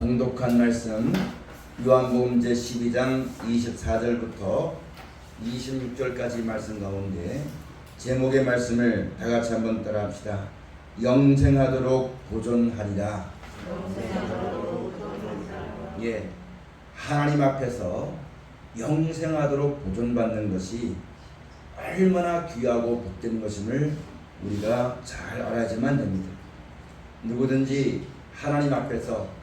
봉독한 말씀 요한복음 제12장 24절부터 26절까지 말씀 가운데 제목의 말씀을 다같이 한번 따라합시다. 영생하도록 보존하리라. 예, 하나님 앞에서 영생하도록 보존받는 것이 얼마나 귀하고 복된 것임을 우리가 잘 알아야지만 됩니다. 누구든지 하나님 앞에서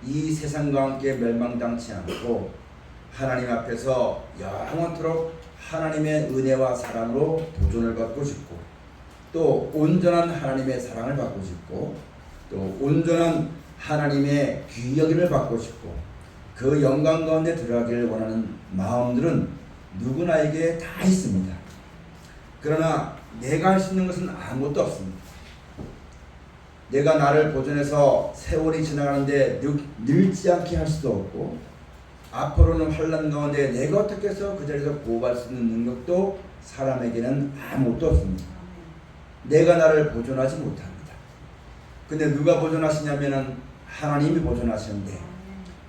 이 세상과 함께 멸망당치 않고 하나님 앞에서 영원토록 하나님의 은혜와 사랑으로 보존을 받고 싶고, 또 온전한 하나님의 사랑을 받고 싶고, 또 온전한 하나님의 귀여김을 받고 싶고, 그 영광 가운데 들어가기를 원하는 마음들은 누구나에게 다 있습니다. 그러나 내가 할 수 있는 것은 아무것도 없습니다. 내가 나를 보존해서 세월이 지나가는데 늙지 않게 할 수도 없고, 앞으로는 환난 가운데 내가 어떻게 해서 그 자리에서 보호할 수 있는 능력도 사람에게는 아무것도 없습니다. 내가 나를 보존하지 못합니다. 근데 누가 보존하시냐면은 하나님이 보존하시는데,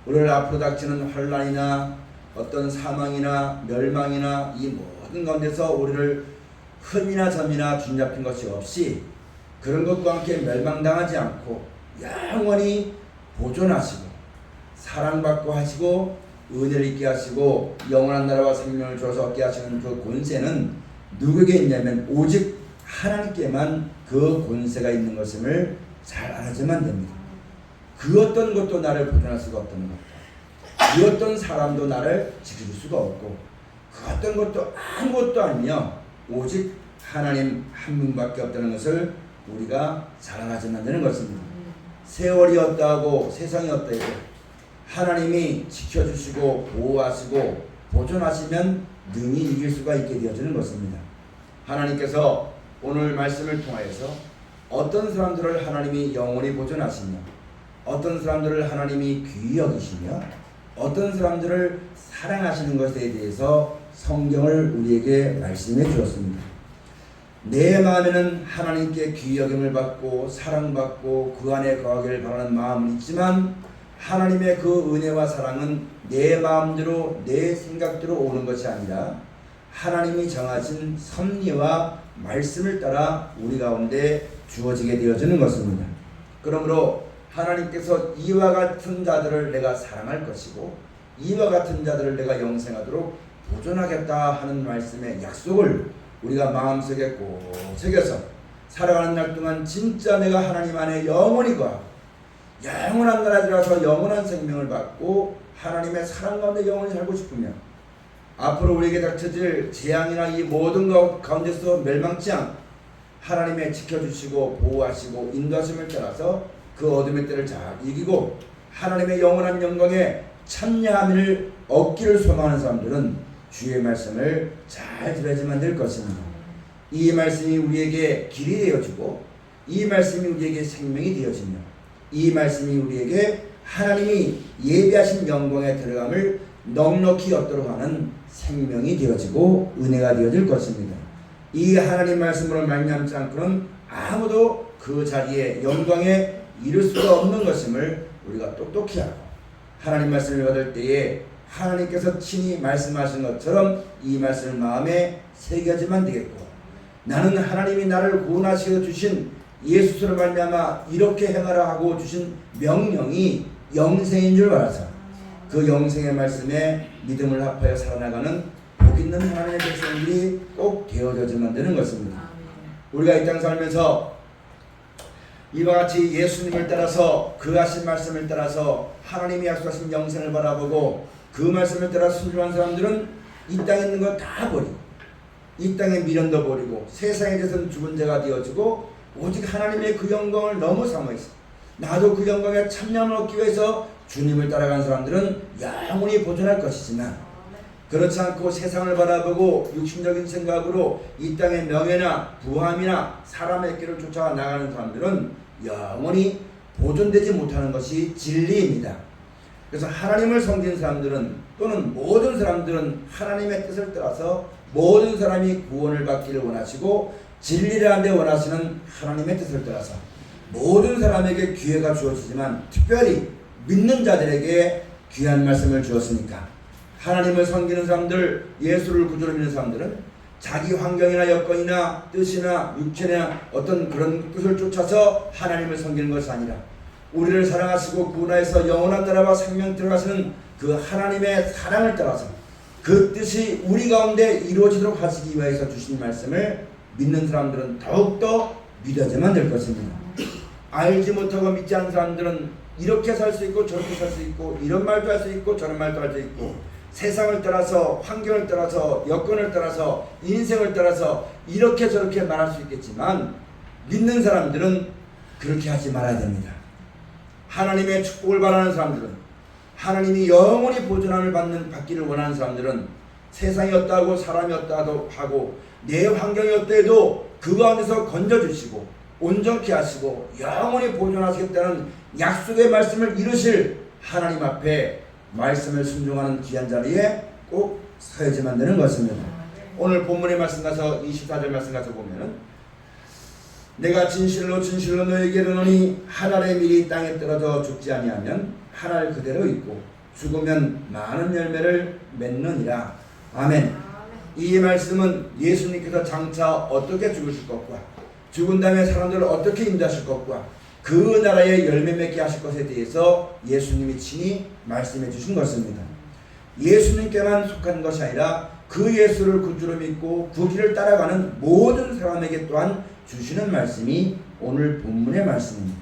우리를 앞으로 닥치는 환난이나 어떤 사망이나 멸망이나 이 모든 가운데서 우리를 흠이나 점이나 쥐잡힌 것이 없이 그런 것과 함께 멸망당하지 않고 영원히 보존하시고 사랑받고 하시고 은혜를 있게 하시고 영원한 나라와 생명을 주어서 얻게 하시는 그 권세는 누구에게 있냐면 오직 하나님께만 그 권세가 있는 것임을 잘 알아야만 됩니다. 그 어떤 것도 나를 보존할 수가 없다는 것, 그 어떤 사람도 나를 지켜줄 수가 없고, 그 어떤 것도 아무것도 아니며 오직 하나님 한 분밖에 없다는 것을 우리가 자랑하지만 되는 것입니다. 세월이 없다고 세상이 없다고 하나님이 지켜주시고 보호하시고 보존하시면 능히 이길 수가 있게 되어지는 것입니다. 하나님께서 오늘 말씀을 통하여서 어떤 사람들을 하나님이 영원히 보존하시며, 어떤 사람들을 하나님이 귀히 여기시며, 어떤 사람들을 사랑하시는 것에 대해서 성경을 우리에게 말씀해 주었습니다. 내 마음에는 하나님께 귀히 여김을 받고 사랑받고 그 안에 거하기를 바라는 마음은 있지만, 하나님의 그 은혜와 사랑은 내 마음대로 내 생각대로 오는 것이 아니라 하나님이 정하신 섭리와 말씀을 따라 우리 가운데 주어지게 되어지는 것입니다. 그러므로 하나님께서 이와 같은 자들을 내가 사랑할 것이고 이와 같은 자들을 내가 영생하도록 보존하겠다 하는 말씀의 약속을 우리가 마음속에 꼭 새겨서 살아가는 날 동안 진짜 내가 하나님 안에 영원히 거하고 영원한 나라에 들어가서 영원한 생명을 받고 하나님의 사랑 가운데 영원히 살고 싶으면, 앞으로 우리에게 닥쳐질 재앙이나 이 모든 가운데서 멸망치 않고 하나님의 지켜주시고 보호하시고 인도하심을 따라서 그 어둠의 때를 잘 이기고 하나님의 영원한 영광에 참여함을 얻기를 소망하는 사람들은 주의 말씀을 잘 들어야지만 될 것입니다. 이 말씀이 우리에게 길이 되어지고, 이 말씀이 우리에게 생명이 되어지며, 이 말씀이 우리에게 하나님이 예비하신 영광에 들어감을 넉넉히 얻도록 하는 생명이 되어지고 은혜가 되어질 것입니다. 이 하나님 말씀으로 말미암지 않고는 아무도 그 자리에 영광에 이를 수가 없는 것임을 우리가 똑똑히 하고, 하나님 말씀을 받을 때에 하나님께서 친히 말씀하신 것처럼 이 말씀을 마음에 새겨지만 되겠고, 나는 하나님이 나를 구원하시어 주신 예수로 말미암아 이렇게 행하라 하고 주신 명령이 영생인 줄 알아서 그 영생의 말씀에 믿음을 합하여 살아나가는 복 있는 하나님의 백성들이 꼭 되어져야만 되는 것입니다. 우리가 이 땅 살면서 이와 같이 예수님을 따라서 그 하신 말씀을 따라서 하나님이 약속하신 영생을 바라보고 그 말씀을 따라 순종한 사람들은 이 땅에 있는 거 다 버리고 이 땅의 미련도 버리고 세상에 대해서는 죽은 자가 되어지고 오직 하나님의 그 영광을 너무 사모해서 나도 그 영광에 참여함을 얻기 위해서 주님을 따라간 사람들은 영원히 보존할 것이지만, 그렇지 않고 세상을 바라보고 육신적인 생각으로 이 땅의 명예나 부함이나 사람의 길을 쫓아 나가는 사람들은 영원히 보존되지 못하는 것이 진리입니다. 그래서 하나님을 섬긴 사람들은 또는 모든 사람들은 하나님의 뜻을 따라서 모든 사람이 구원을 받기를 원하시고 진리를 하는데 원하시는 하나님의 뜻을 따라서 모든 사람에게 기회가 주어지지만 특별히 믿는 자들에게 귀한 말씀을 주었으니까 하나님을 섬기는 사람들, 예수를 구주로 믿는 사람들은 자기 환경이나 여건이나 뜻이나 육체나 어떤 그런 뜻을 쫓아서 하나님을 섬기는 것이 아니라 우리를 사랑하시고 구원하여서 영원한 나라와 생명 들어가시는 그 하나님의 사랑을 따라서 그 뜻이 우리 가운데 이루어지도록 하시기 위해서 주신 말씀을 믿는 사람들은 더욱더 믿어야만 될 것입니다. 알지 못하고 믿지 않는 사람들은 이렇게 살 수 있고 저렇게 살 수 있고 이런 말도 할 수 있고 저런 말도 할 수 있고 세상을 따라서 환경을 따라서 여건을 따라서 인생을 따라서 이렇게 저렇게 말할 수 있겠지만 믿는 사람들은 그렇게 하지 말아야 됩니다. 하나님의 축복을 바라는 사람들은 하나님이 영원히 보존함을 받기를 원하는 사람들은 세상이 어떠하고 사람이 어떠하도 하고 내 환경이 어떠해도 그 가운데서 건져주시고 온전케 하시고 영원히 보존하시겠다는 약속의 말씀을 이루실 하나님 앞에 말씀을 순종하는 귀한 자리에 꼭 서야지만 되는 것입니다. 오늘 본문의 말씀 가서 24절 말씀 가서 보면은 내가 진실로 진실로 너에게 이르노니 한 알의 밀이 땅에 떨어져 죽지 아니하면 한 알 그대로 있고 죽으면 많은 열매를 맺느니라. 아멘. 이 말씀은 예수님께서 장차 어떻게 죽으실 것과 죽은 다음에 사람들을 어떻게 인도하실 것과 그 나라의 열매 맺게 하실 것에 대해서 예수님이 친히 말씀해 주신 것입니다. 예수님께만 속한 것이 아니라 그 예수를 구주로 믿고 그 길을 따라가는 모든 사람에게 또한 주시는 말씀이 오늘 본문의 말씀입니다.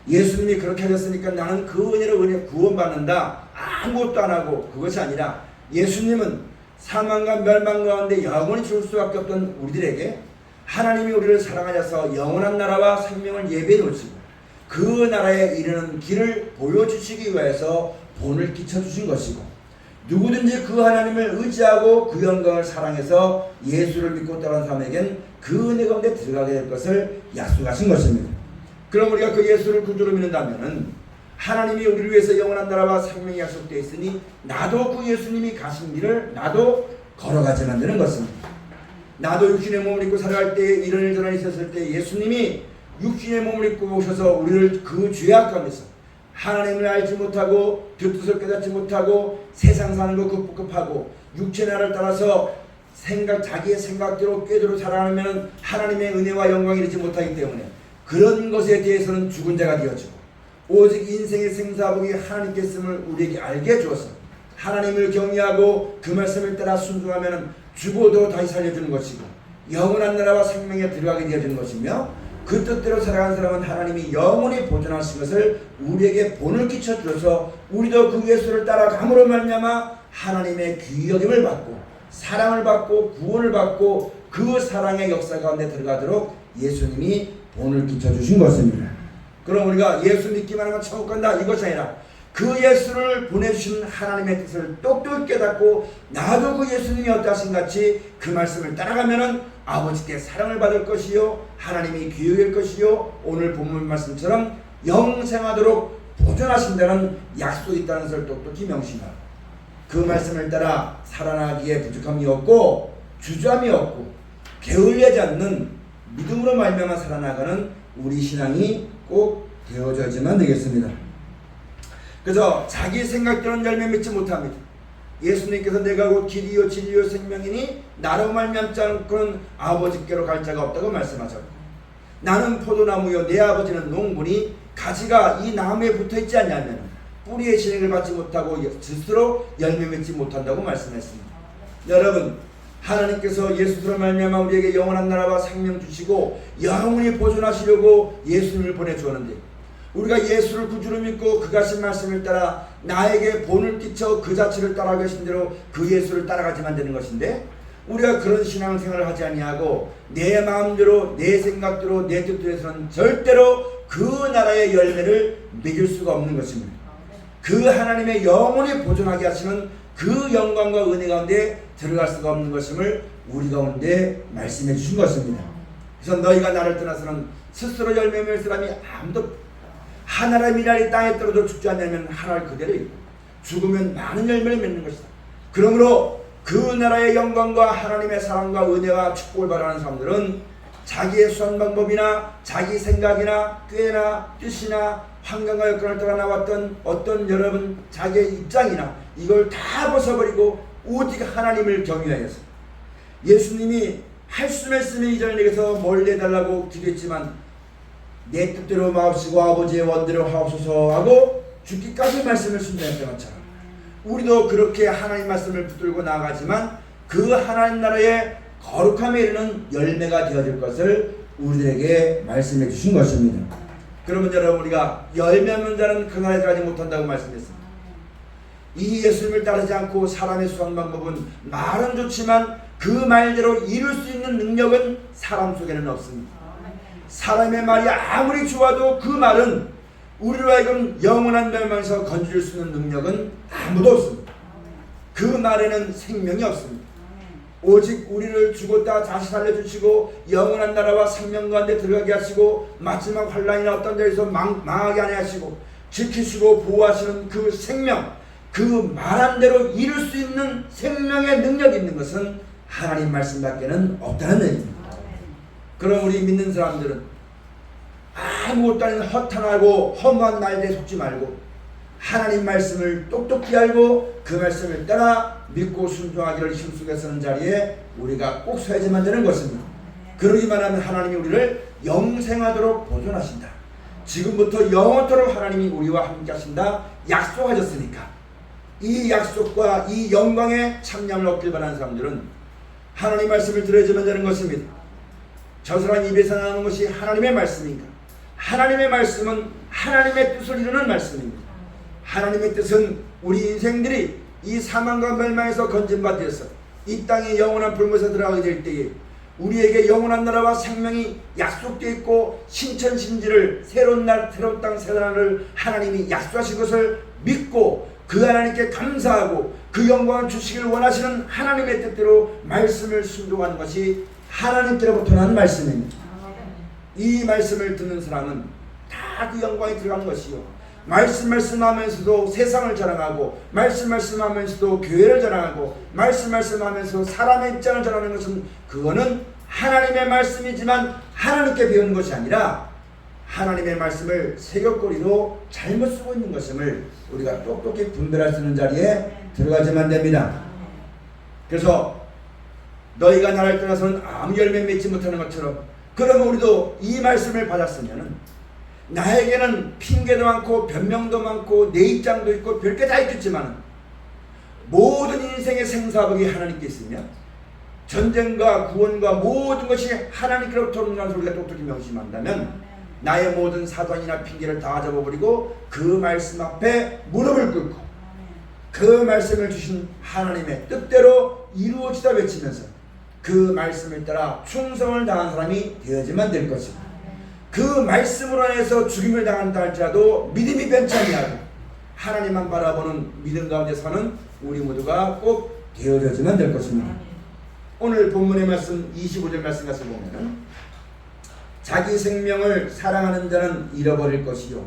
예수님이 그렇게 하셨으니까 나는 그 은혜로 은혜 구원받는다 아무것도 안 하고 그것이 아니라 예수님은 사망과 멸망 가운데 영원히 죽을 수밖에 없던 우리들에게 하나님이 우리를 사랑하셔서 영원한 나라와 생명을 예배해 놓으시고 그 나라에 이르는 길을 보여주시기 위해서 본을 끼쳐주신 것이고 누구든지 그 하나님을 의지하고 그 영광을 사랑해서 예수를 믿고 따르는 사람에겐 그 은혜 가운데 들어가게 될 것을 약속하신 것입니다. 그럼 우리가 그 예수를 구주로 믿는다면 하나님이 우리를 위해서 영원한 나라와 생명이 약속되어 있으니 나도 그 예수님이 가신 길을 나도 걸어가야만 되는 것입니다. 나도 육신의 몸을 입고 살아갈 때 이런 일 저런 일이 있었을 때 예수님이 육신의 몸을 입고 오셔서 우리를 그 죄악 가운데서 하나님을 알지 못하고 뜻을 깨닫지 못하고 세상 사는 거 급급하고 육체 나를 따라서 자기의 생각대로 꾀대로 살아가면 하나님의 은혜와 영광이 이르지 못하기 때문에 그런 것에 대해서는 죽은 자가 되어지고 오직 인생의 생사복이 하나님께 있음을 우리에게 알게 주어서 하나님을 경외하고 그 말씀을 따라 순종하면 죽어도 다시 살려주는 것이고 영원한 나라와 생명에 들어가게 되어지는 것이며 그 뜻대로 살아가는 사람은 하나님이 영원히 보존하신 것을 우리에게 본을 끼쳐주어서 우리도 그 예수를 따라감으로 말미암아 하나님의 귀여김을 받고 사랑을 받고 구원을 받고 그 사랑의 역사 가운데 들어가도록 예수님이 본을 끼쳐주신 것입니다. 그럼 우리가 예수 믿기만 하면 천국 간다 이것이 아니라 그 예수를 보내주신 하나님의 뜻을 똑똑히 깨닫고 나도 그 예수님이 어떠하신 같이 그 말씀을 따라가면은 아버지께 사랑을 받을 것이요 하나님이 귀여울 것이요 오늘 본문 말씀처럼 영생하도록 보존하신다는 약속이 있다는 것을 똑똑히 명심하고 그 말씀을 따라 살아나기에 부족함이 없고 주저함이 없고 게을리하지 않는 믿음으로 말미암아 살아나가는 우리 신앙이 꼭 되어져야지만 되겠습니다. 그래서 자기 생각대로는 열매 맺지 못합니다. 예수님께서 내가 곧 길이요 진리요 생명이니 나로 말미암지 않고는 아버지께로 갈 자가 없다고 말씀하셨고 나는 포도나무요 내 아버지는 농부니 가지가 이 나무에 붙어있지 않냐면 뿌리의 실행을 받지 못하고 스스로 열매 맺지 못한다고 말씀했습니다. 여러분 하나님께서 예수로 말미암아 우리에게 영원한 나라와 생명 주시고 영원히 보존하시려고 예수님을 보내주었는데 우리가 예수를 구주로 믿고 그가 하신 말씀을 따라 나에게 본을 끼쳐 그 자체를 따라가게 하신 대로 그 예수를 따라가지만 되는 것인데 우리가 그런 신앙생활을 하지 아니하고 내 마음대로 내 생각대로 내 뜻대로서는 절대로 그 나라의 열매를 맺을 수가 없는 것입니다. 그 하나님의 영원히 보존하게 하시는 그 영광과 은혜 가운데 들어갈 수가 없는 것임을 우리 가운데 말씀해 주신 것입니다. 그래서 너희가 나를 떠나서는 스스로 열매 맺을 사람이 아무도 한 알의 미랄이 땅에 떨어져 죽지 않냐면 한 알 그대로 있고 죽으면 많은 열매를 맺는 것이다. 그러므로 그 나라의 영광과 하나님의 사랑과 은혜와 축복을 바라는 사람들은 자기의 수단 방법이나 자기 생각이나 꾀나 뜻이나 환경과 여건을 따라 나왔던 어떤 여러분 자기의 입장이나 이걸 다 벗어버리고 오직 하나님을 경외하여서 예수님이 할 수 말씀의 이전을 내게서 멀리 해달라고 기도했지만 내 뜻대로 마옵시고 아버지의 원대로 하옵소서 하고 죽기까지 말씀을 순종했던 것처럼 우리도 그렇게 하나님 말씀을 붙들고 나아가지만 그 하나님 나라의 거룩함에 이르는 열매가 되어질 것을 우리들에게 말씀해 주신 것입니다. 그러면 여러분 우리가 열매 없는 자는 그 나라에 들어가지 못한다고 말씀했습니다. 이 예수님을 따르지 않고 사람의 수학 방법은 말은 좋지만 그 말대로 이룰 수 있는 능력은 사람 속에는 없습니다. 사람의 말이 아무리 좋아도 그 말은 우리로 하여금 영원한 멸망에서 건질 수 있는 능력은 아무도 없습니다. 그 말에는 생명이 없습니다. 오직 우리를 죽었다 다시 살려주시고 영원한 나라와 생명 가운데 들어가게 하시고 마지막 환난이나 어떤 데에서 망하게 하게 하시고 지키시고 보호하시는 그 생명, 그 말한 대로 이룰 수 있는 생명의 능력이 있는 것은 하나님 말씀밖에는 없다는 얘기입니다. 그럼 우리 믿는 사람들은 아무것도 아닌 허탄하고 허무한 말에 속지 말고 하나님 말씀을 똑똑히 알고 그 말씀을 따라 믿고 순종하기를 힘쓰게 서는 자리에 우리가 꼭 서야지만 되는 것입니다. 그러기만 하면 하나님이 우리를 영생하도록 보존하신다. 지금부터 영원토록 하나님이 우리와 함께 하신다 약속하셨으니까 이 약속과 이 영광의 참여를 얻길 바라는 사람들은 하나님 말씀을 들어야지만 되는 것입니다. 저 사람 입에서 나오는 것이 하나님의 말씀인가? 하나님의 말씀은 하나님의 뜻을 이루는 말씀입니다. 하나님의 뜻은 우리 인생들이 이 사망과 멸망에서 건진받아서 이 땅에 영원한 불못에 들어가게 될 때에 우리에게 영원한 나라와 생명이 약속되어 있고 신천신지를 새로운 날 새로운 땅 새로운 하늘을 하나님이 약속하신 것을 믿고 그 하나님께 감사하고 그 영광을 주시길 원하시는 하나님의 뜻대로 말씀을 순종하는 것이 하나님께로부터 나는 말씀입니다. 이 말씀을 듣는 사람은 다 그 영광이 들어가는 것이요, 말씀하면서도 세상을 자랑하고 말씀하면서도 교회를 자랑하고 말씀하면서도 사람의 입장을 자랑하는 것은 그거는 하나님의 말씀이지만 하나님께 배우는 것이 아니라 하나님의 말씀을 새벽거리로 잘못 쓰고 있는 것임을 우리가 똑똑히 분별할 수 있는 자리에 들어가야만 됩니다. 그래서 너희가 나를 떠나서는 아무 열매 맺지 못하는 것처럼 그러면 우리도 이 말씀을 받았으면 나에게는 핑계도 많고 변명도 많고 내 입장도 있고 별게 다 있겠지만 모든 인생의 생사복이 하나님께 있으면 전쟁과 구원과 모든 것이 하나님께로부터 오는 소리가 똑똑히 명심한다면 나의 모든 사단이나 핑계를 다 접어버리고 그 말씀 앞에 무릎을 꿇고 그 말씀을 주신 하나님의 뜻대로 이루어지다 외치면서 그 말씀을 따라 충성을 다한 사람이 되어야지만 될 것입니다. 그 말씀으로 인해서 죽임을 당한다 할지라도 믿음이 변치 아니하고 하나님만 바라보는 믿음 가운데 서는 우리 모두가 꼭 되어야지만 될 것입니다. 오늘 본문의 말씀 25절 말씀 가서 보면은 자기 생명을 사랑하는 자는 잃어버릴 것이요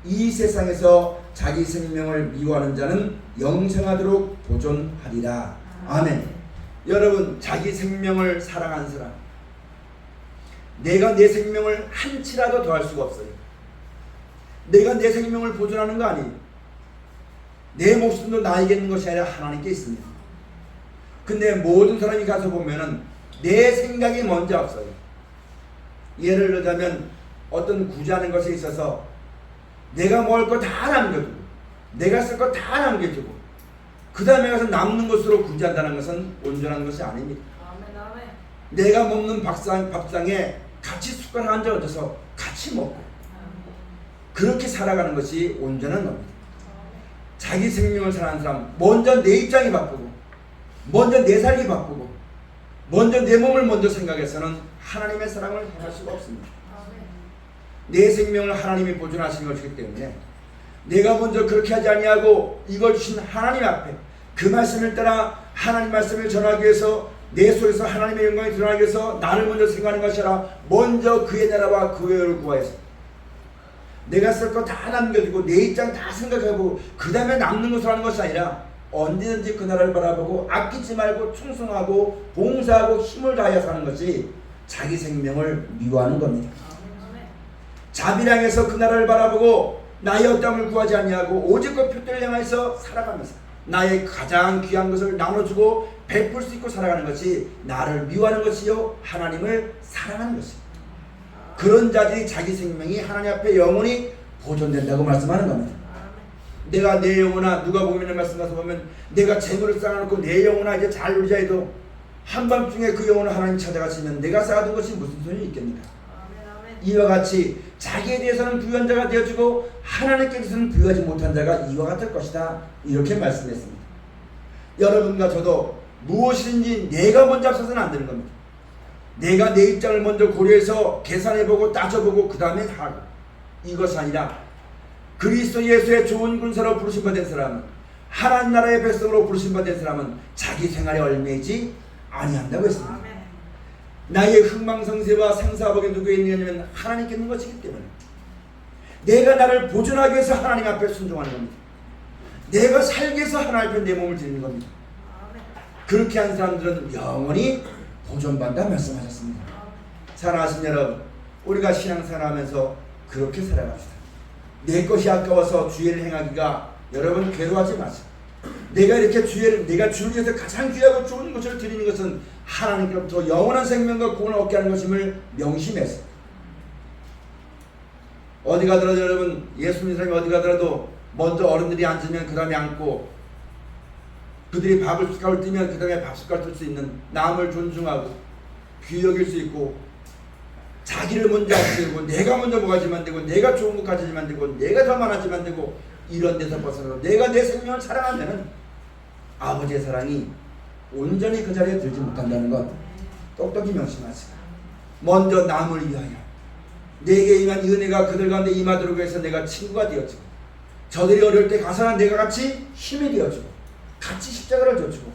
이 세상에서 자기 생명을 미워하는 자는 영생하도록 보존하리라. 아멘. 여러분, 자기 생명을 사랑하는 사람, 내가 내 생명을 한치라도 더할 수가 없어요. 내가 내 생명을 보존하는 거 아니에요. 내 목숨도 나에게 있는 것이 아니라 하나님께 있습니다. 근데 모든 사람이 가서 보면은 내 생각이 먼저 앞서요. 예를 들자면 어떤 구제하는 것에 있어서 내가 먹을 거 다 남겨두고 내가 쓸 거 다 남겨두고 그 다음에 가서 남는 것으로 구제한다는 것은 온전한 것이 아닙니다. 내가 먹는 밥상에 같이 숟가락 앉아 얹어서 같이 먹고 그렇게 살아가는 것이 온전한 겁니다. 자기 생명을 사랑하는 사람, 먼저 내 입장이 바꾸고 먼저 내 삶이 바꾸고 먼저 내 몸을 먼저 생각해서는 하나님의 사랑을 행할 수가 없습니다. 내 생명을 하나님이 보존하시는 것이기 때문에 내가 먼저 그렇게 하지 아니하고 이걸 주신 하나님 앞에 그 말씀을 따라 하나님 말씀을 전하기 위해서 내 속에서 하나님의 영광이 드러나기 위해서 나를 먼저 생각하는 것이 아니라 먼저 그의 나라와 그의 의를 구하여서 내가 쓸 거 다 남겨두고 내 입장 다 생각하고 그 다음에 남는 것을 하는 것이 아니라 언제든지 그 나라를 바라보고 아끼지 말고 충성하고 봉사하고 힘을 다하여 사는 것이 자기 생명을 미워하는 겁니다. 자비량에서 그 나라를 바라보고 나의 어떠함을 구하지 아니하고 오직 그 표대를 향해서 살아가면서 나의 가장 귀한 것을 나눠주고 베풀 수 있고 살아가는 것이 나를 미워하는 것이요 하나님을 사랑하는 것입니다. 그런 자들이 자기 생명이 하나님 앞에 영원히 보존된다고 말씀하는 겁니다. 내가 내 영혼아, 누가복음에 말씀 가서 보면 내가 재물을 쌓아놓고 내 영혼아 이제 잘 놀자 해도 한밤중에 그 영혼을 하나님 찾아가시면 내가 쌓아둔 것이 무슨 소용이 있겠습니까? 이와 같이 자기에 대해서는 부유한 자가 되어지고 하나님께서는 부유하지 못한 자가 이와 같을 것이다, 이렇게 말씀했습니다. 여러분과 저도 무엇이든지 내가 먼저 앞서서는 안 되는 겁니다. 내가 내 입장을 먼저 고려해서 계산해보고 따져보고 그 다음에 하고, 이것이 아니라 그리스도 예수의 좋은 군사로 부르심받은 사람은, 하나님 나라의 백성으로 부르심받은 사람은 자기 생활에 얽매이지 아니한다고 했습니다. 나의 흥망성쇠와 생사복이 누구에 있느냐면 하나님께 있는 것이기 때문에 내가 나를 보존하기 위해서 하나님 앞에 순종하는 겁니다. 내가 살기 위해서 하나님 앞에 내 몸을 드리는 겁니다. 그렇게 한 사람들은 영원히 보존받는다 말씀하셨습니다. 사랑하신 여러분, 우리가 신앙생활하면서 그렇게 살아갑시다. 내 것이 아까워서 주의를 행하기가, 여러분 괴로워하지 마세요. 내가 이렇게 내가 주를 위해서 가장 귀하고 좋은 것을 드리는 것은 하나님께로부터 영원한 생명과 구원을 얻게 하는 것임을 명심해서, 어디 가더라도 여러분, 예수 믿는 사람이 어디 가더라도 먼저 어른들이 앉으면 그 다음에 앉고, 그들이 밥을 숟가락을 뜨면 그 다음에 밥 숟가락 뜰 수 있는, 남을 존중하고 귀히 여길 수 있고, 자기를 먼저 앞세우고 내가 먼저 뭐가지만 되고 내가 좋은 것 가지만 되고 내가 더 많아지만 되고, 이런 데서 벗어나서 내가 내 생명을 사랑하면 아버지의 사랑이 온전히 그 자리에 들지 못한다는 것 똑똑히 명심하시고, 먼저 남을 위하여 내게 임한 이 은혜가 그들 가운데 임하도록 해서 내가 친구가 되어주고, 저들이 어려울 때 가서는 내가 같이 힘이 되어주고, 같이 십자가를 져주고,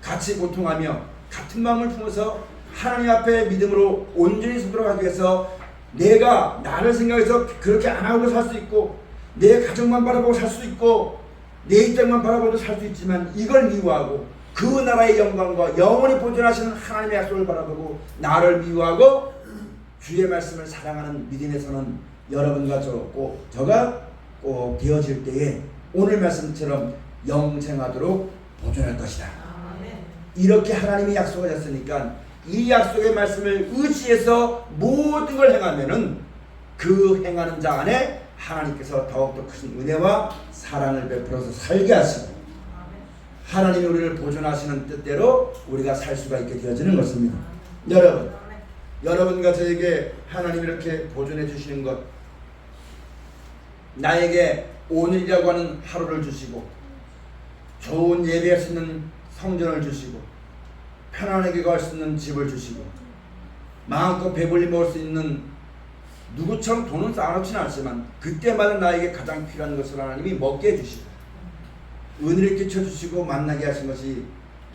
같이 고통하며 같은 마음을 품어서 하나님 앞에 믿음으로 온전히 서도록 하기 위해서, 내가 나를 생각해서 그렇게 안 하고 살 수 있고, 내 가정만 바라보고 살 수 있고, 내 입장만 바라보고 살 수 있지만, 이걸 미워하고 그 나라의 영광과 영원히 보존하시는 하나님의 약속을 바라보고 나를 미워하고 주의 말씀을 사랑하는 믿음에서는 여러분과 저가 꼭 되어질 때에 오늘 말씀처럼 영생하도록 보존할 것이다. 이렇게 하나님이 약속하셨으니까 이 약속의 말씀을 의지해서 모든 걸 행하면은 그 행하는 자 안에 하나님께서 더욱더 큰 은혜와 사랑을 베풀어서 살게 하시고, 하나님이 우리를 보존하시는 뜻대로 우리가 살 수가 있게 되어지는 것입니다. 여러분과 저에게 하나님이 이렇게 보존해 주시는 것, 나에게 오늘이라고 하는 하루를 주시고, 좋은 예배할 수 있는 성전을 주시고, 편안하게 갈 수 있는 집을 주시고, 마음껏 배불리 먹을 수 있는, 누구처럼 돈은 쌓아놓지는 않지만 그때마다 나에게 가장 필요한 것을 하나님이 먹게 해주시고 은혜를 끼쳐주시고 만나게 하신 것이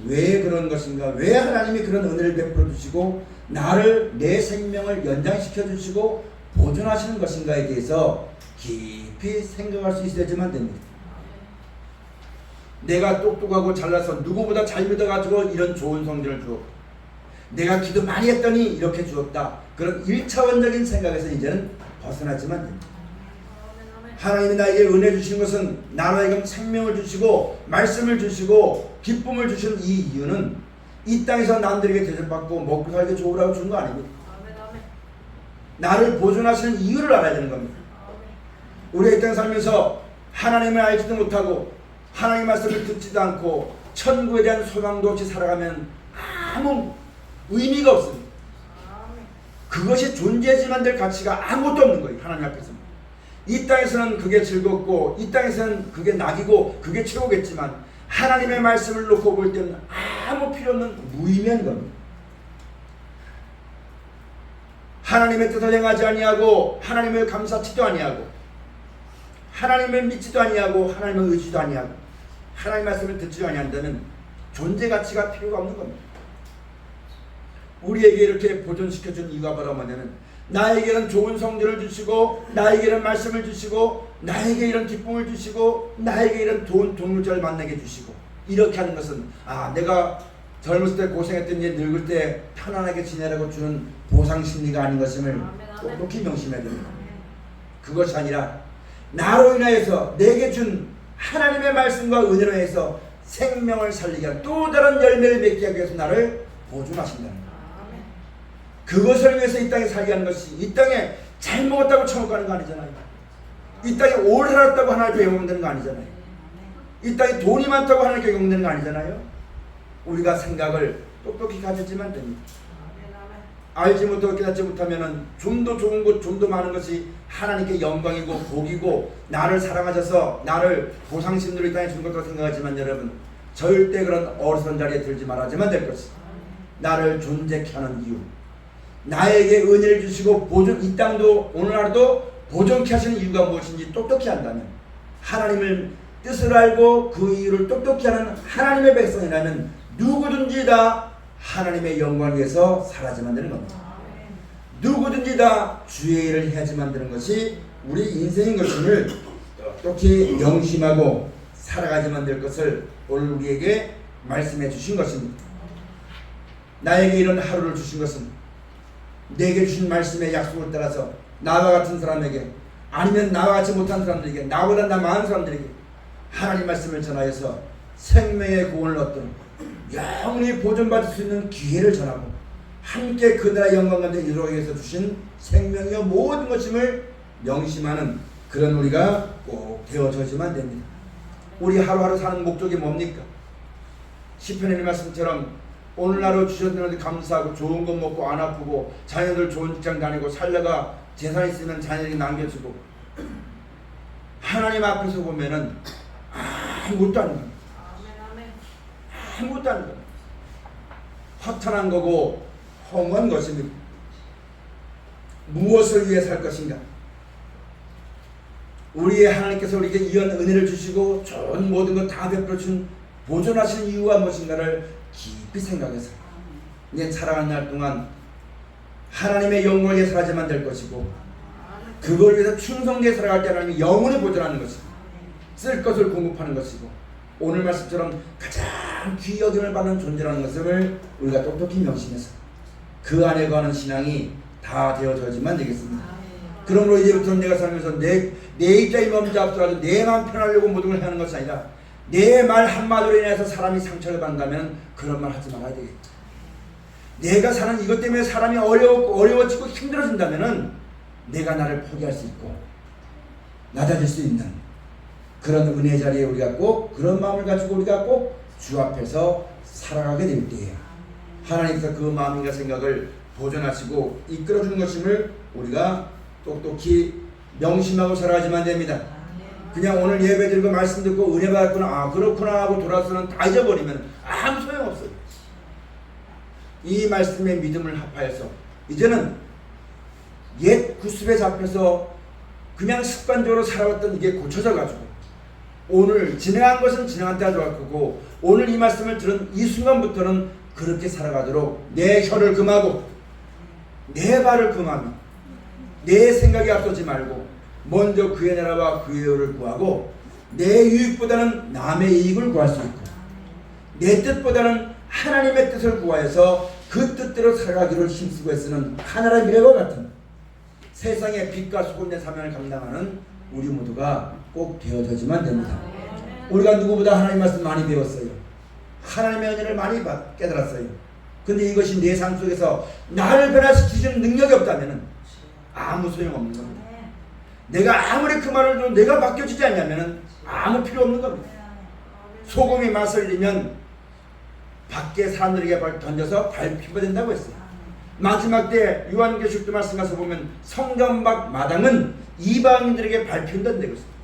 왜 그런 것인가, 왜 하나님이 그런 은혜를 베풀어 주시고 나를, 내 생명을 연장시켜 주시고 보존하시는 것인가에 대해서 깊이 생각할 수 있어야지만 됩니다. 내가 똑똑하고 잘나서 누구보다 잘 믿어가지고 이런 좋은 성전을 주었고, 내가 기도 많이 했더니 이렇게 주었다, 그런 1차원적인 생각에서 이제는 벗어나지만 됩니다. 하나님이 나에게 은혜 주신 것은 나로 하여금 생명을 주시고 말씀을 주시고 기쁨을 주시는 이 이유는 이 땅에서 남들에게 대접받고 먹고 살기 좋으라고 준 거 아닙니다. 나를 보존하시는 이유를 알아야 되는 겁니다. 우리가 이 땅에 살면서 하나님을 알지도 못하고 하나님의 말씀을 듣지도 않고 천국에 대한 소망도 없이 살아가면 아무 의미가 없습니다. 그것이 존재하지만 될 가치가 아무것도 없는 거예요. 하나님 앞에서. 이 땅에서는 그게 즐겁고 이 땅에서는 그게 낙이고 그게 최고겠지만 하나님의 말씀을 놓고 볼 때는 아무 필요 없는 무의미한 겁니다. 하나님의 뜻을 행하지 아니하고 하나님을 감사치도 아니하고 하나님을 믿지도 아니하고 하나님을 의지도 아니하고 하나님의 말씀을 듣지도 아니한다면 존재 가치가 필요가 없는 겁니다. 우리에게 이렇게 보존시켜준 이유가 바로 뭐냐면 나에게는 좋은 성전을 주시고 나에게는 말씀을 주시고 나에게 이런 기쁨을 주시고 나에게 이런 좋은 동물자를 만나게 해주시고, 이렇게 하는 것은 내가 젊었을 때 고생했던 일 늙을 때 편안하게 지내라고 주는 보상심리가 아닌 것임을 똑똑히 명심해야 됩니다. 그것이 아니라 나로 인하여서 내게 준 하나님의 말씀과 은혜로 인해서 생명을 살리게 하는 또 다른 열매를 맺게 하기 위해서 나를 보존하신다는 거예요. 그것을 위해서 이 땅에 살게 하는 것이, 이 땅에 잘 먹었다고 천국 가는 거 아니잖아요. 이 땅에 오래 살았다고 하나님께 영광되는 거 아니잖아요. 이 땅에 돈이 많다고 하나님께 영광되는 거 아니잖아요. 우리가 생각을 똑똑히 가졌지만 됩니다. 알지 못하고 깨닫지 못하면 좀 더 좋은 것, 좀 더 많은 것이 하나님께 영광이고 복이고 나를 사랑하셔서 나를 보상심들을 이 땅에 준 것으로 생각하지만, 여러분 절대 그런 어리석은 자리에 들지 말아야지만 될 것이, 나를 존재케 하는 이유, 나에게 은혜를 주시고 보존, 이 땅도 오늘 하루도 보존케 하시는 이유가 무엇인지 똑똑히 한다면, 하나님을 뜻을 알고 그 이유를 똑똑히 하는 하나님의 백성이라면 누구든지 다 하나님의 영광을 위해서 살아야지만 되는 겁니다. 누구든지 다 주의 일을 해야지만 되는 것이 우리 인생인 것임을 똑똑히 명심하고 살아가지만 될 것을 오늘 우리에게 말씀해 주신 것입니다. 나에게 이런 하루를 주신 것은 내게 주신 말씀의 약속을 따라서 나와 같은 사람에게, 아니면 나와 같이 못한 사람들에게, 나보다 나 많은 사람들에게 하나님 말씀을 전하여서 생명의 구원을 얻도록 영원히 보존받을 수 있는 기회를 전하고 함께 그 나라의 영광 가운데 이루어가기 위해서 주신 생명이여 모든 것임을 명심하는 그런 우리가 꼭 되어져야지만 됩니다. 우리 하루하루 사는 목적이 뭡니까? 시편의 말씀처럼 오늘 하루 주셨는데 감사하고 좋은 것 먹고 안 아프고 자녀들 좋은 직장 다니고 살다가 재산 있으면 자녀에게 남겨주고, 하나님 앞에서 보면은 아무것도 아닌 겁니다. 아무것도 아닌 겁니다. 허탄한 거고 허무한 것입니다. 무엇을 위해 살 것인가? 우리의 하나님께서 우리에게 이런 은혜를 주시고 좋은 모든 것 다 베풀어 준 보존하시는 이유가 무엇인가를 깊이 생각해서 이제 살아가는 날 동안 하나님의 영광을 위해 살아야만 될 것이고, 그걸 위해서 충성되게 살아갈 때 하나님이 영원히 보존하는 것이고 쓸 것을 공급하는 것이고, 오늘 말씀처럼 가장 귀히 여김을 받는 존재라는 것을 우리가 똑똑히 명심해서 그 안에 거하는 신앙이 다 되어져야지만 되겠습니다. 그러므로 이제부터는 내가 살면서 내 입장이 먼저 앞서가지고 내 마음 편하려고 모든 걸 하는 것이 아니라 내 말 한마디로 인해서 사람이 상처를 받는다면 그런 말 하지 말아야 되겠다. 내가 사는 이것 때문에 사람이 어려워지고 힘들어진다면 내가 나를 포기할 수 있고 낮아질 수 있는 그런 은혜 자리에 우리가 꼭 그런 마음을 가지고 우리가 꼭 주 앞에서 살아가게 될 때에 하나님께서 그 마음과 생각을 보존하시고 이끌어주는 것임을 우리가 똑똑히 명심하고 살아가지만 됩니다. 그냥 오늘 예배 드리고 말씀 듣고 은혜 받았구나, 그렇구나 하고 돌아서는 다 잊어버리면 아무 소용없어요. 이 말씀의 믿음을 합하여서 이제는 옛 구습에 잡혀서 그냥 습관적으로 살아왔던 이게 고쳐져 가지고 오늘 진행한 것은 진행한 때가 좋았고, 오늘 이 말씀을 들은 이 순간부터는 그렇게 살아가도록 내 혀를 금하고 내 발을 금하며 내 생각이 앞서지 말고 먼저 그의 나라와 그의 의를 구하고 내 유익보다는 남의 이익을 구할 수 있고 내 뜻보다는 하나님의 뜻을 구하여서 그 뜻대로 살아가기를 힘쓰고 애쓰는 하나님의 미래와 같은 세상의 빛과 소금의 사명을 감당하는 우리 모두가 꼭 되어져야지만 됩니다. 우리가 누구보다 하나님 말씀 많이 배웠어요. 하나님의 은혜를 많이 깨달았어요. 근데 이것이 내 삶 속에서 나를 변화시키는 능력이 없다면 아무 소용없는 겁니다. 내가 아무리 그 말을 좀 내가 바뀌어지지 않냐면 아무 필요 없는 겁니다. 소금이 맛을 내면 밖에 사람들에게 던져서 밟히게 된다고 했어요. 마지막 때 요한계시록도 말씀 가서 보면 성전 밖 마당은 이방인들에게 밟힌다는 데고 있습니다.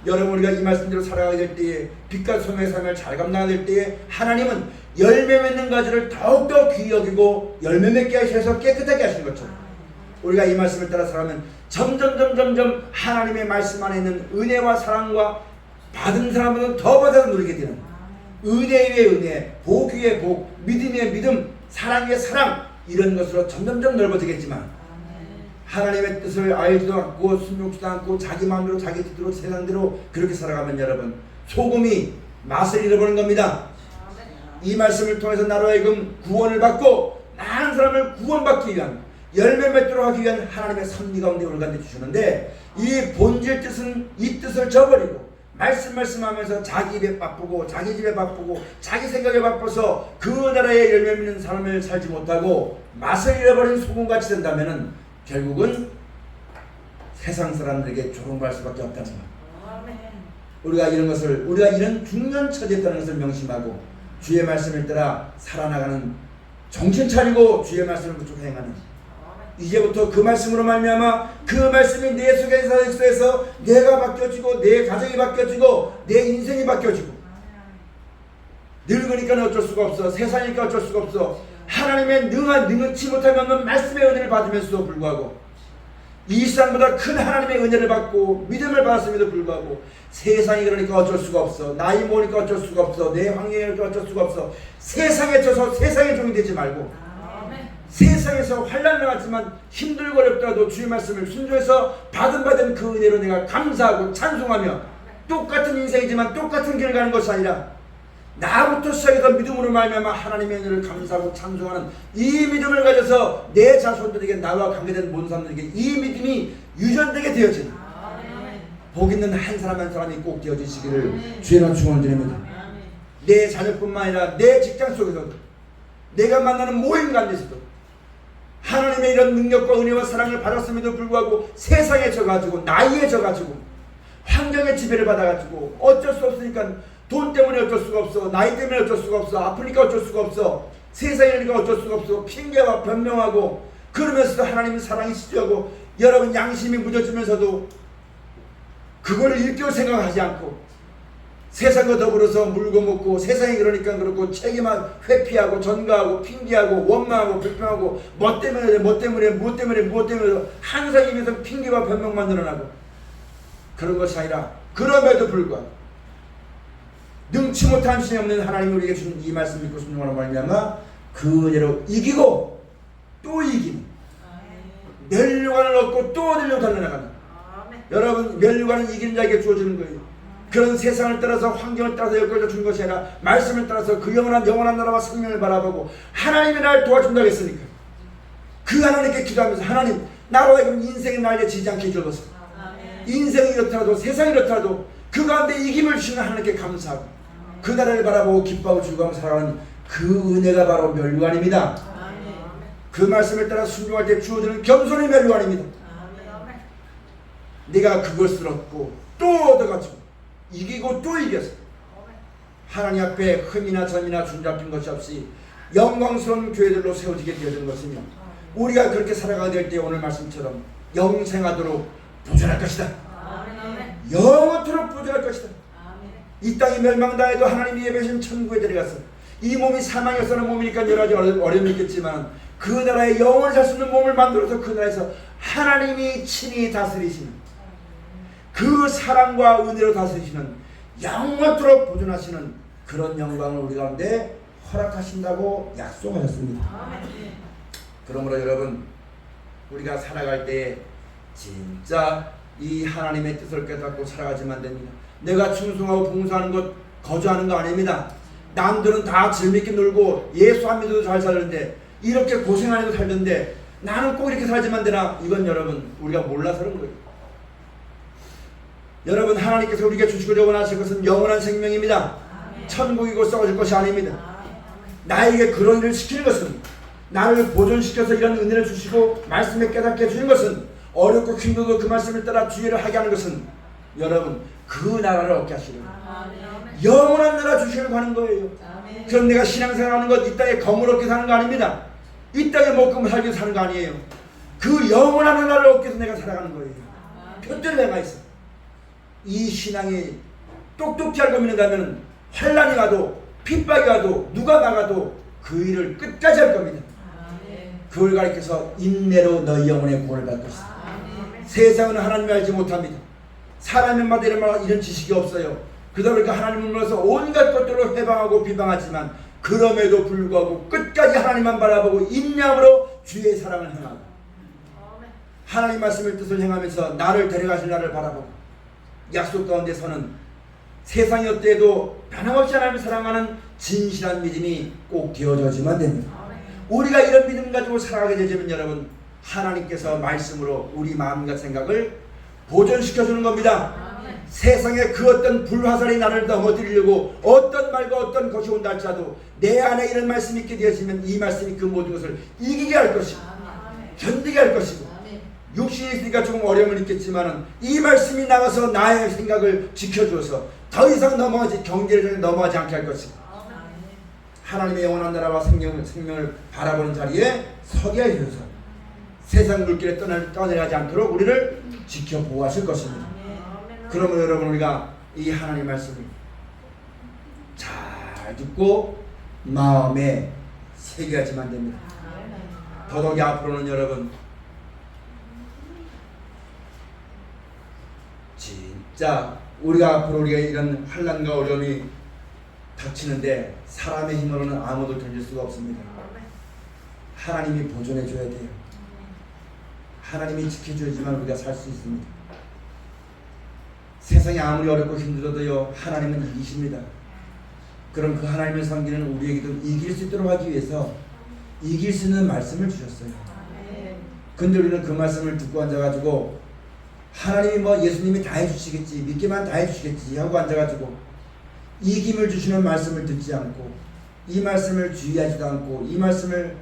여러분, 우리가 이 말씀대로 살아가게 될 때에 빛과 소명의 삶을 잘 감당하게 될 때에 하나님은 열매 맺는 가지를 더욱더 귀히 여기고 열매 맺게 하셔서 깨끗하게 하시는 것처럼 우리가 이 말씀을 따라 살아가면 점점 하나님의 말씀 안에 있는 은혜와 사랑과 받은 사람은 더 받아서 누리게 되는 은혜 위에 은혜, 복 위에 복, 믿음 위에 믿음, 사랑 위에 사랑, 이런 것으로 점점 넓어지겠지만 하나님의 뜻을 알지도 않고 순종치도 않고 자기 마음대로 자기 뜻대로 세상대로 그렇게 살아가면 여러분 소금이 맛을 잃어버리는 겁니다. 이 말씀을 통해서 나로 하여금 구원을 받고 많은 사람을 구원받기 위한 열매 맺도록 하기 위한 하나님의 섭리 가운데 우리 가운데 주시는데, 이 본질 뜻은 이 뜻을 저버리고 말씀하면서 자기 입에 바쁘고 자기 집에 바쁘고 자기 생각에 바빠서 그 나라의 열매 맺는 삶을 살지 못하고 맛을 잃어버린 소금같이 된다면 결국은 세상 사람들에게 조롱할 수밖에 없다는 것. 우리가 이런 중년 처지에 있다는 것을 명심하고 주의 말씀을 따라 살아나가는, 정신 차리고 주의 말씀을 그쪽 행하는, 이제부터 그 말씀으로 말미암아 그 말씀이 내 속에서 내가 바뀌어지고 내 가정이 바뀌어지고 내 인생이 바뀌어지고, 늙으니까 어쩔 수가 없어, 세상이니까 어쩔 수가 없어, 하나님의 능치 못함이 없는 말씀의 은혜를 받으면서도 불구하고 이 세상보다 큰 하나님의 은혜를 받고 믿음을 받았음에도 불구하고 세상이 그러니까 어쩔 수가 없어, 나이 먹으니까 어쩔 수가 없어, 내 환경이니까 어쩔 수가 없어, 세상에 져서 세상의 종이 되지 말고 세상에서 환난을 받지만 힘들고 어렵더라도 주의 말씀을 순종해서 받은 그 은혜로 내가 감사하고 찬송하며 똑같은 인생이지만 똑같은 길을 가는 것이 아니라 나부터 시작해서 믿음으로 말미암아 하나님의 은혜를 감사하고 찬송하는 이 믿음을 가져서 내 자손들에게, 나와 관계된 모든 사람들에게 이 믿음이 유전되게 되어지는 복 있는 한 사람 한 사람이 꼭 되어지시기를 주의 축원을 드립니다. 내 자녀뿐만 아니라 내 직장 속에서도, 내가 만나는 모임 가운데서도 하나님의 이런 능력과 은혜와 사랑을 받았음에도 불구하고 세상에 져가지고 나이에 져가지고 환경의 지배를 받아가지고 어쩔 수 없으니까, 돈 때문에 어쩔 수가 없어, 나이 때문에 어쩔 수가 없어, 아프니까 어쩔 수가 없어, 세상이니까 어쩔 수가 없어, 핑계와 변명하고, 그러면서도 하나님의 사랑이 시주하고 여러분 양심이 무뎌지면서도 그거를 일깨울 생각하지 않고 세상과 더불어서 물고 먹고, 세상이 그러니까 그렇고, 책임만 회피하고 전가하고 핑계하고 원망하고 불평하고 뭐 때문에 항상 입에서 핑계와 변명만 늘어나고, 그런 것이 아니라 그럼에도 불구하고 능치 못한 신이 없는 하나님이 우리에게 주는 이 말씀 믿고 순종하는 말미암아 그 은혜로 이기고 또 이기는, 멸류관을 얻고 또 얻으려고 달려나가는, 여러분 멸류관은 이기는 자에게 주어지는 거예요. 그런 세상을 따라서 환경을 따라서 여기까지 주는 것이 아니라 말씀을 따라서 그 영원한 나라와 생명을 바라보고 하나님이 나를 도와준다고 했으니까 그 하나님께 기도하면서, 하나님 나로 하여금 인생의 날개 지지 않게 해주소서. 인생이 이렇더라도 세상이 이렇더라도 그 가운데 이김을 주시는 하나님께 감사하고 그 나라를 바라보고 기뻐하고 즐거워하며 살아가는 그 은혜가 바로 멸류관입니다. 그 말씀을 따라 순종할 때 주어지는 겸손의 멸류관입니다. 네가 그것을 얻고 또 얻어가지고 이기고 또 이겼어. 하나님 앞에 흠이나 점이나 준잡힌 것이 없이 영광스러운 교회들로 세워지게 되어지는 것이며, 우리가 그렇게 살아가게 될 때 오늘 말씀처럼 영생하도록 부전할 것이다. 영원토록 부전할 것이다. 이 땅이 멸망당해도 하나님이 예배하신 천국에 데려가서, 이 몸이 사망에서는 몸이니까 여러 가지 어려움이 있겠지만 그 나라에 영원히 살 수 있는 몸을 만들어서 그 나라에서 하나님이 친히 다스리시는, 그 사랑과 은혜로 다스리시는, 영원토록 보존하시는 그런 영광을 우리 가운데 허락하신다고 약속하셨습니다. 그러므로 여러분, 우리가 살아갈 때 진짜 이 하나님의 뜻을 깨닫고 살아가지만 됩니다. 내가 충성하고 봉사하는 것 거주하는 거 아닙니다. 남들은 다 재밌게 놀고 예수 안 믿어도 잘 살는데, 이렇게 고생 안 해도 살던데 나는 꼭 이렇게 살지만 되나? 이건 여러분 우리가 몰라서 그런 거예요. 여러분, 하나님께서 우리에게 주시고자 원하실 것은 영원한 생명입니다. 천국이고 썩어질 것이 아닙니다. 나에게 그런 일을 시키는 것은, 나를 보존시켜서 이런 은혜를 주시고 말씀에 깨닫게 해주는 것은, 어렵고 힘들어도 그 말씀을 따라 주의를 하게 하는 것은 여러분 그 나라를 얻게 하시려고, 영원한 나라 주시려고 하는 거예요. 그럼 내가 신앙생활하는 것, 이 땅에 건물 얻게 사는 거 아닙니다. 이 땅에 먹고 살기 사는 거 아니에요. 그 영원한 나라를 얻기 위해서 내가 살아가는 거예요. 편들을 내가 있어. 이 신앙이 똑똑히 알고 믿는다면 환난이 와도 핍박이 와도 누가 나가도 그 일을 끝까지 할 겁니다. 그걸 가리켜서 인내로 너희 영혼의 구원을 받을 것이다. 세상은 하나님을 알지 못합니다. 사람마다 이런 지식이 없어요. 그러다 보니까 하나님을 몰라서 온갖 것들로 해방하고 비방하지만 그럼에도 불구하고 끝까지 하나님만 바라보고 인내함으로 주의 사랑을 행하고 하나님 말씀의 뜻을 행하면서 나를 데려가실 나를 바라보고 약속 가운데 서는, 세상이 어때도 변함없이 하나님을 사랑하는 진실한 믿음이 꼭 되어져야지만 됩니다. 우리가 이런 믿음 가지고 살아가게 되자면 여러분, 하나님께서 말씀으로 우리 마음과 생각을 보존시켜주는 겁니다. 아멘. 세상에 그 어떤 불화살이 나를 넘어뜨리려고 어떤 말과 어떤 것이 온다 할지라도 내 안에 이런 말씀이 있게 되어지면 이 말씀이 그 모든 것을 이기게 할 것이고 아멘. 견디게 할 것이고 아멘. 육신이 있으니까 조금 어려움을 있겠지만 이 말씀이 나가서 나의 생각을 지켜주어서 더 이상 경계를 넘어가지 않게 할 것이고 아멘. 하나님의 영원한 나라와 생명을 바라보는 자리에 서게 하셔서 세상 물길에 떠내가지 않도록 우리를 지켜 보호하실 것입니다. 아멘. 그러면 여러분 우리가 이 하나님 말씀을 잘 듣고 마음에 새겨야지만 됩니다. 더더욱이 앞으로는 여러분 진짜 우리가 앞으로 우리가 이런 환난과 어려움이 닥치는데 사람의 힘으로는 아무도 견딜 수가 없습니다. 하나님이 보존해 줘야 돼요. 하나님이 지켜줘야지만 우리가 살 수 있습니다. 세상이 아무리 어렵고 힘들어도요 하나님은 이기십니다. 그럼 그 하나님을 섬기는 우리에게도 이길 수 있도록 하기 위해서 이길 수 있는 말씀을 주셨어요. 근데 우리는 그 말씀을 듣고 앉아가지고 하나님이 뭐 예수님이 다 해주시겠지 믿기만 다 해주시겠지 하고 앉아가지고 이김을 주시는 말씀을 듣지 않고 이 말씀을 주의하지도 않고 이 말씀을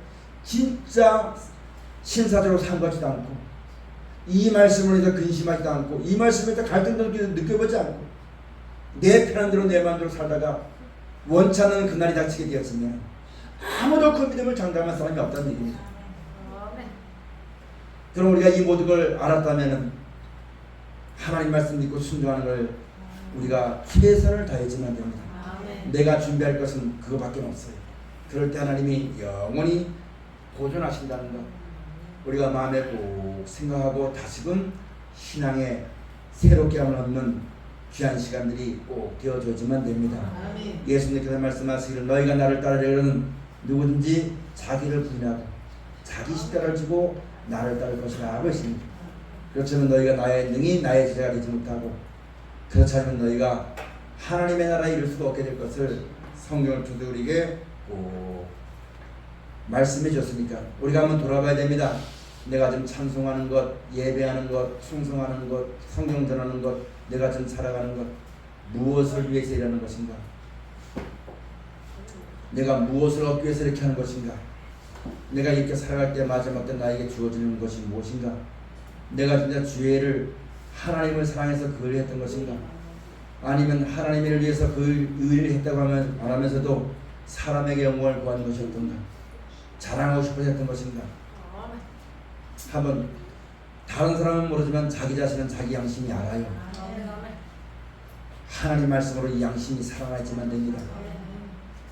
진짜 신사적으로 삼가지도 않고 이 말씀을 위해서 근심하지도 않고 이 말씀에 대해 갈등도 느껴보지 않고 내 편한 대로 내 마음대로 살다가 원치 않는 그날이 닥치게 되었으면 아무도 그 믿음을 장담할 사람이 없다는 얘기입니다. 그럼 우리가 이 모든 걸 알았다면 하나님 말씀 믿고 순종하는 걸 우리가 최선을 다해야지만 됩니다. 내가 준비할 것은 그거밖에 없어요. 그럴 때 하나님이 영원히 보존하신다는 것 우리가 마음에 꼭 생각하고 다시금 신앙에 새롭게 함을 얻는 귀한 시간들이 꼭 되어져야지만 됩니다. 예수님께서 말씀하시기를 너희가 나를 따르려는 누구든지 자기를 부인하고 자기 십자가를 지고 나를 따를 것이라 하고 있습니다. 그렇지만 너희가 나의 능히 나의 제자가 되지 못하고 그렇지 않으면 너희가 하나님의 나라에 이룰 수가 없게 될 것을 성경을 통해 우리에게 꼭 말씀해 줬으니까 우리가 한번 돌아봐야 됩니다. 내가 좀 찬송하는 것, 예배하는 것, 충성하는 것, 성경 전하는 것, 내가 좀 살아가는 것 무엇을 위해서 일하는 것인가? 내가 무엇을 얻기 위해서 이렇게 하는 것인가? 내가 이렇게 살아갈 때 마지막 때 나에게 주어지는 것이 무엇인가? 내가 진짜 주의를 하나님을 사랑해서 그 일을 했던 것인가? 아니면 하나님을 위해서 그 일을 했다고 하면 안 하면서도 사람에게 영광을 구하는 것이었던가? 자랑하고 싶어서 했던 것인가? 한번 다른 사람은 모르지만 자기 자신은 자기 양심이 알아요. 하나님 말씀으로 이 양심이 살아나야지만 됩니다.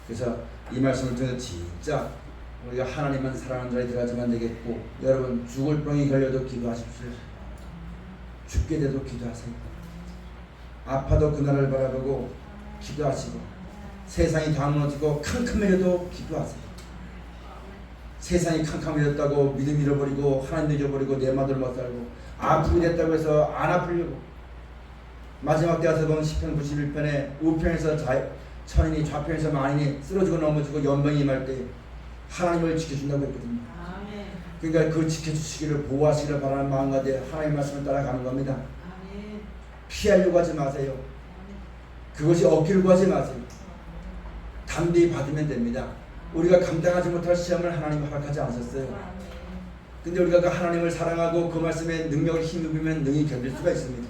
그래서 이 말씀을 통해서 진짜 우리가 하나님만 사랑하는 자리 들어가지만 되겠고 여러분 죽을 병이 걸려도 기도하십시오. 죽게 돼도 기도하세요. 아파도 그날을 바라보고 기도하시고 세상이 다 무너지고 캄캄해져도 기도하세요. 세상이 캄캄해졌다고 믿음 잃어버리고 하나님 잊어버리고 내 마음대로 못 살고 아프게 됐다고 해서 안 아프려고 마지막 때 와서 보면 시편 91편에 우편에서 천인이 좌편에서 만인이 쓰러지고 넘어지고 연병이 임할 때 하나님을 지켜준다고 했거든요. 그러니까 그 지켜주시기를 보호하시기를 바라는 마음과 하나님의 말씀을 따라가는 겁니다. 피하려고 하지 마세요. 그것이 없기를 구하지 마세요. 담대히 받으면 됩니다. 우리가 감당하지 못할 시험을 하나님이 허락하지 않으셨어요. 근데 우리가 그 하나님을 사랑하고 그 말씀에 능력을 힘입으면 능히 견딜 수가 있습니다.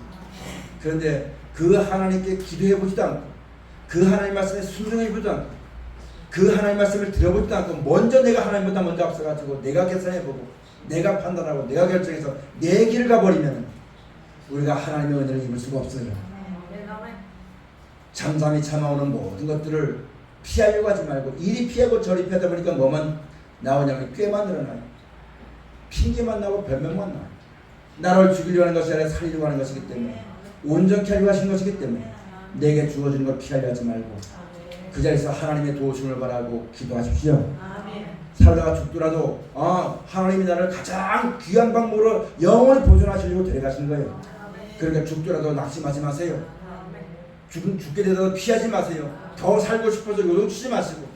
그런데 그 하나님께 기도해보지도 않고 그 하나님 말씀에 순종해보지도 않고 그 하나님 말씀을 들어보지도 않고 먼저 내가 하나님보다 먼저 앞서가지고 내가 계산해보고 내가 판단하고 내가 결정해서 내 길을 가버리면 우리가 하나님의 은혜를 입을 수가 없어요. 잠잠히 참아오는 모든 것들을 피하려고 하지 말고 이리 피하고 저리 피하다 보니까 뭐만 나오냐면 꾀만 늘어나요. 핑계만 나고 변명만 나요. 나를 죽이려고 하는 것이 아니라 살리려고 하는 것이기 때문에 온전케 하려고 하신 것이기 때문에 내게 주어진 걸 피하려 하지 말고 그 자리에서 하나님의 도우심을 바라고 기도하십시오. 살다가 죽더라도 하나님이 나를 가장 귀한 방법으로 영원히 보존하시려고 데려가신 거예요. 그러니까 죽더라도 낙심하지 마세요. 죽게 되더라도 피하지 마세요. 더 살고 싶어서 요동치지 마시고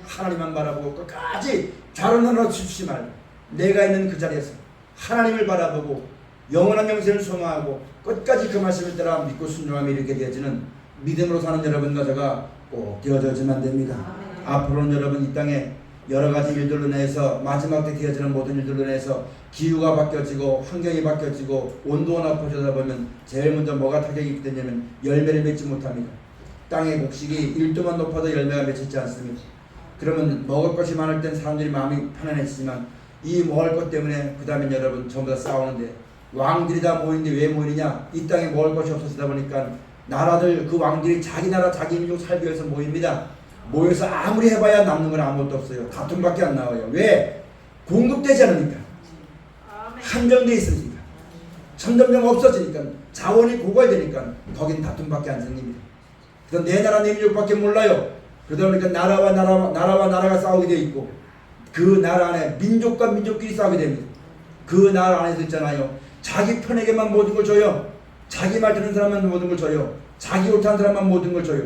하나님만 바라보고 끝까지 좌로나로 치지 말고 내가 있는 그 자리에서 하나님을 바라보고 영원한 영생을 소망하고 끝까지 그 말씀을 따라 믿고 순종하며 이렇게 되어지는 믿음으로 사는 여러분과 제가 꼭 되어져야지만 됩니다. 앞으로는 여러분 이 땅에 여러 가지 일들로 인해서 마지막 때 되어지는 모든 일들로 인해서 기후가 바뀌어지고 환경이 바뀌어지고 온도가 높아지다 보면 제일 먼저 뭐가 타격이 있게 되냐면 열매를 맺지 못합니다. 땅의 곡식이 1도만 높아도 열매가 맺히지 않습니다. 그러면 먹을 것이 많을 땐 사람들이 마음이 편안해지지만 이 먹을 것 때문에 그 다음에 여러분 전부 다 싸우는데 왕들이 다 모이는데 왜 모이느냐? 이 땅에 먹을 것이 없어지다 보니까 나라들 그 왕들이 자기 나라 자기 민족 살기 위해서 모입니다. 모여서 아무리 해봐야 남는 건 아무것도 없어요. 다툼밖에 안 나와요. 왜? 공급되지 않으니까. 한정돼 있으니까. 점점점 없어지니까. 자원이 고갈되니까 거긴 다툼밖에 안 생깁니다. 그래서 내 나라 내 민족밖에 몰라요. 그러다 보니까 나라와 나라가 싸우게 되어 있고 그 나라 안에 민족과 민족끼리 싸우게 됩니다. 그 나라 안에서 있잖아요. 자기 편에게만 모든 걸 줘요. 자기 말 듣는 사람만 모든 걸 줘요. 자기 옳다는 사람만 모든 걸 줘요.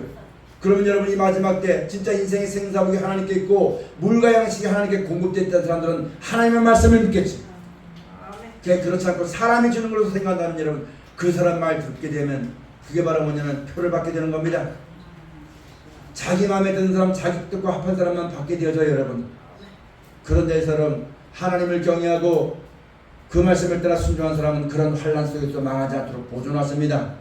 그러면 여러분이 마지막 때 진짜 인생의 생사복이 하나님께 있고 물과 양식이 하나님께 공급되어 있다는 사람들은 하나님의 말씀을 믿겠지. 그렇지 않고 사람이 주는 걸로 생각한다면 여러분 그 사람 말 듣게 되면 그게 바로 뭐냐면 표를 받게 되는 겁니다. 자기 마음에 드는 사람 자기 뜻과 합한 사람만 받게 되어져요 여러분. 그런 데서는 하나님을 경외하고 그 말씀을 따라 순종한 사람은 그런 환난 속에서 망하지 않도록 보존하십니다.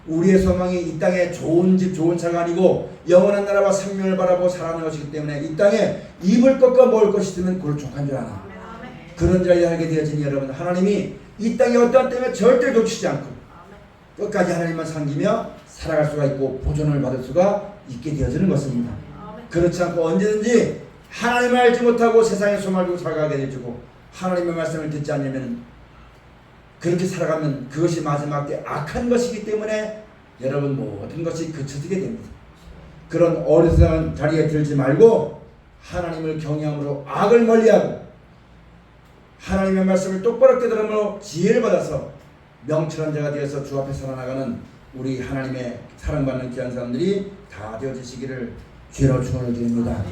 우리의 소망이 이 땅에 좋은 집 좋은 차가 아니고 영원한 나라와 생명을 바라보고 살아가는 것이기 때문에 이 땅에 입을 것과 먹을 것이 있으면 그걸 족한 줄 아나. 그런 자리에 하게 되어진 여러분 하나님이 이 땅에 어떠한 때문에 절대 놓치지 않고 끝까지 하나님만 섬기며 살아갈 수가 있고 보존을 받을 수가 있게 되어지는 것입니다. 그렇지 않고 언제든지 하나님을 알지 못하고 세상에 소망을 두고 살아가게 되어지고 하나님의 말씀을 듣지 않으면 그렇게 살아가면 그것이 마지막 때 악한 것이기 때문에 여러분 모든 것이 그쳐지게 됩니다. 그런 어리석은 자리에 들지 말고 하나님을 경외함으로 악을 멀리하고 하나님의 말씀을 똑바로 깨달음으로 지혜를 받아서 명철한 자가 되어서 주 앞에 살아나가는 우리 하나님의 사랑받는 귀한 사람들이 다 되어지시기를 주로 축원을 드립니다.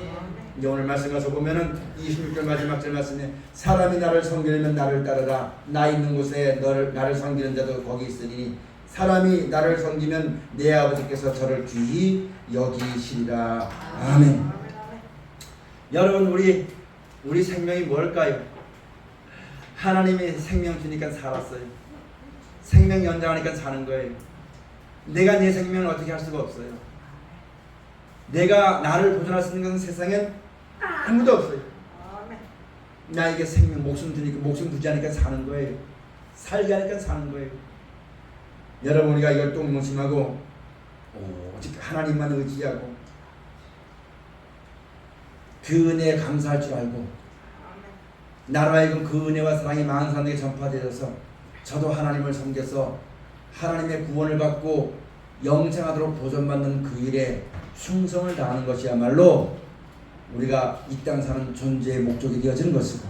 이제 오늘 말씀 가서 보면은 26절 마지막 절 말씀에 사람이 나를 섬기려면 나를 따르라. 나 있는 곳에 나를 섬기는 자도 거기 있으니 사람이 나를 섬기면 내 아버지께서 저를 귀히 여기시리라. 아멘. 여러분 우리 생명이 뭘까요? 하나님이 생명 주니까 살았어요. 생명 연장하니까 사는 거예요. 내가 내 생명을 어떻게 할 수가 없어요. 내가 나를 보존할 수 있는 것은 세상엔 아무도 없어요. 나에게 생명 목숨 주니까 목숨 두지 않으니까 사는 거예요. 살게 하니까 사는 거예요. 여러분 우리가 이걸 또 명심하고 오직 하나님만 의지하고 그 은혜에 감사할 줄 알고 나로 하여금 그 은혜와 사랑이 많은 사람에게 전파되어서 저도 하나님을 섬겨서 하나님의 구원을 받고 영생하도록 보존받는 그 일에 충성을 다하는 것이야말로 우리가 이 땅 사는 존재의 목적이 되어지는 것이고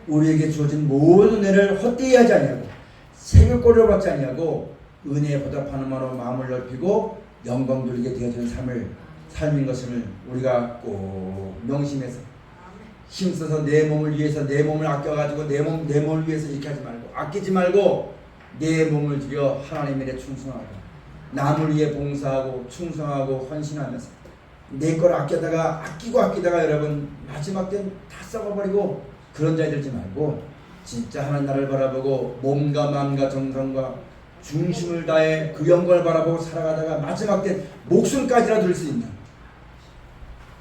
우리에게 주어진 모든 은혜를 헛되이 하지 아니하고 세금꼴을 받지 아니하고 은혜에 보답하는 마음으로 마음을 넓히고 영광 돌리게 되어지는 삶인 것을 우리가 꼭 명심해서 힘써서 내 몸을 위해서 내 몸을 아껴가지고 내 몸을 위해서 이렇게 하지 말고 아끼지 말고 내 몸을 들여 하나님 일에 충성하고 남을 위해 봉사하고 충성하고 헌신하면서 내 걸 아끼다가 여러분 마지막 때는 다 썩어버리고 그런 자에 들지 말고 진짜 하나님 나라를 바라보고 몸과 마음과 정성과 중심을 다해 그 영광을 바라보고 살아가다가 마지막 때 목숨까지라도 들 수 있는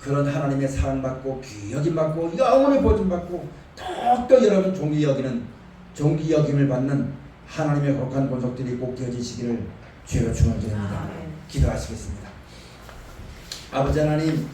그런 하나님의 사랑받고 귀히 여김받고 영원히 보존받고 더욱더 여러분 존귀 여김을 받는 하나님의 거룩한 본속들이 꼭 되어지시기를 주로 축원드립니다. 기도하시겠습니다. 아버지 하나님